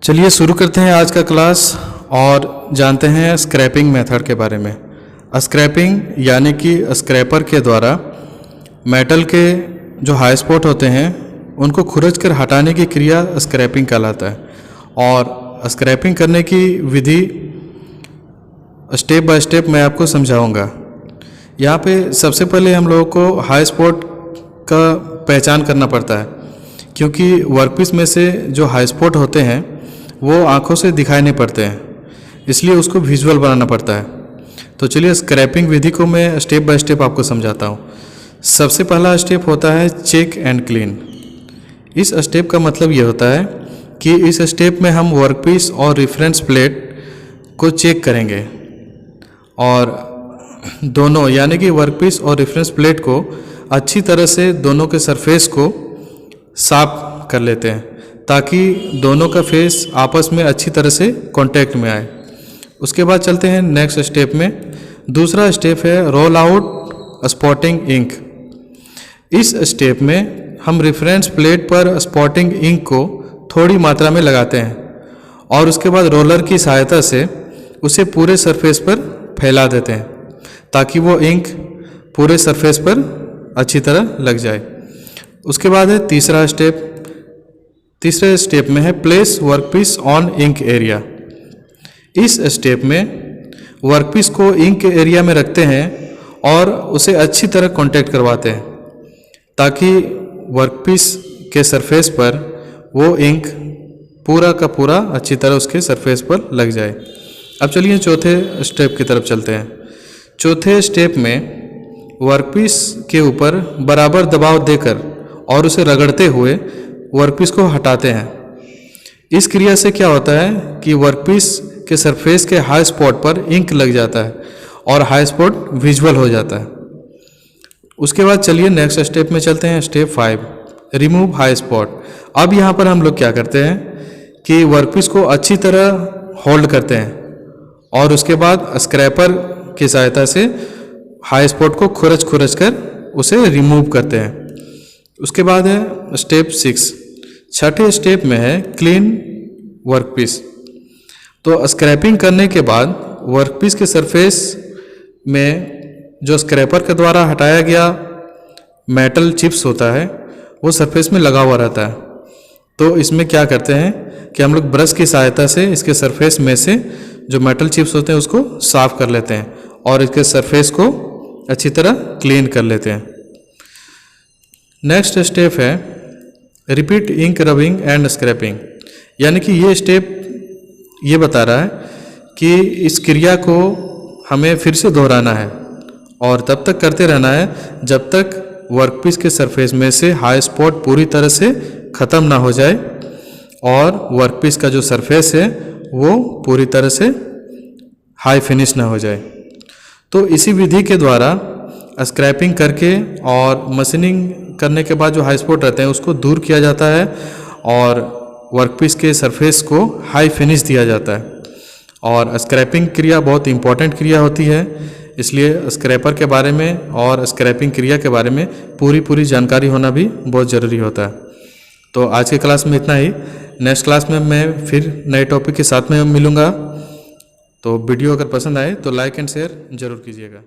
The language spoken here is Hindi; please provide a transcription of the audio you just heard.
चलिए शुरू करते हैं आज का क्लास और जानते हैं स्क्रैपिंग मेथड के बारे में। स्क्रैपिंग यानी कि स्क्रैपर के द्वारा मेटल के जो हाई स्पॉट होते हैं उनको खुरच कर हटाने की क्रिया स्क्रैपिंग कहलाता है। और स्क्रैपिंग करने की विधि स्टेप बाय स्टेप मैं आपको समझाऊंगा। यहाँ पे सबसे पहले हम लोगों को हाई स्पॉट का पहचान करना पड़ता है, क्योंकि वर्कपीस में से जो हाई स्पॉट होते हैं वो आंखों से दिखाई नहीं पड़ते हैं, इसलिए उसको विजुअल बनाना पड़ता है। तो चलिए स्क्रैपिंग विधि को मैं स्टेप बाय स्टेप आपको समझाता हूँ। सबसे पहला स्टेप होता है चेक एंड क्लीन। इस स्टेप का मतलब ये होता है कि इस स्टेप में हम वर्कपीस और रेफरेंस प्लेट को चेक करेंगे और दोनों यानी कि वर्कपीस और रेफरेंस प्लेट को अच्छी तरह से दोनों के सरफेस को साफ कर लेते हैं, ताकि दोनों का फेस आपस में अच्छी तरह से कांटेक्ट में आए। उसके बाद चलते हैं नेक्स्ट स्टेप में। दूसरा स्टेप है रोल आउट स्पॉटिंग इंक। इस स्टेप में हम रेफरेंस प्लेट पर स्पॉटिंग इंक को थोड़ी मात्रा में लगाते हैं और उसके बाद रोलर की सहायता से उसे पूरे सरफेस पर फैला देते हैं, ताकि वो इंक पूरे सरफेस पर अच्छी तरह लग जाए। उसके बाद है तीसरा स्टेप। तीसरे स्टेप में है place workpiece on ink area. इस स्टेप में वर्कपीस को इंक एरिया में रखते हैं और उसे अच्छी तरह कांटेक्ट करवाते हैं, ताकि वर्कपीस के सरफेस पर वो इंक पूरा का पूरा अच्छी तरह उसके सरफेस पर लग जाए। अब चलिए चौथे स्टेप की तरफ चलते हैं। चौथे स्टेप में वर्कपीस के ऊपर बराबर दबाव देकर और उसे रगड़ते हुए वर्कपीस को हटाते हैं। इस क्रिया से क्या होता है कि वर्कपीस के सरफेस के हाई स्पॉट पर इंक लग जाता है और हाई स्पॉट विजुअल हो जाता है। उसके बाद चलिए नेक्स्ट स्टेप में चलते हैं। Step 5 remove high spot. अब यहाँ पर हम लोग क्या करते हैं कि वर्कपीस को अच्छी तरह होल्ड करते हैं और उसके बाद स्क्रैपर की सहायता से हाई स्पॉट को खुरच कर उसे रिमूव करते हैं। उसके बाद है स्टेप 6। छठे स्टेप में है क्लीन वर्कपीस। तो स्क्रैपिंग करने के बाद वर्कपीस के सरफेस में जो स्क्रैपर के द्वारा हटाया गया मेटल चिप्स होता है वो सरफेस में लगा हुआ रहता है। तो इसमें क्या करते हैं कि हम लोग ब्रश की सहायता से इसके सरफेस में से जो मेटल चिप्स होते हैं उसको साफ कर लेते हैं और इसके सरफेस को अच्छी तरह क्लीन कर लेते हैं। नेक्स्ट स्टेप है repeat ink rubbing and scraping. यानी कि ये स्टेप ये बता रहा है कि इस क्रिया को हमें फिर से दोहराना है और तब तक करते रहना है जब तक वर्कपीस के सरफेस में से हाई स्पॉट पूरी तरह से ख़त्म ना हो जाए और वर्कपीस का जो सरफेस है वो पूरी तरह से हाई फिनिश ना हो जाए। तो इसी विधि के द्वारा स्क्रैपिंग करके और मशीनिंग करने के बाद जो हाई स्पॉट रहते हैं उसको दूर किया जाता है और वर्कपीस के सरफेस को हाई फिनिश दिया जाता है। और स्क्रैपिंग क्रिया बहुत इंपॉर्टेंट क्रिया होती है, इसलिए स्क्रैपर के बारे में और स्क्रैपिंग क्रिया के बारे में पूरी जानकारी होना भी बहुत ज़रूरी होता है। तो आज के क्लास में इतना ही। नेक्स्ट क्लास में मैं फिर नए टॉपिक के साथ में मिलूँगा। तो वीडियो अगर पसंद आए तो लाइक एंड शेयर ज़रूर कीजिएगा।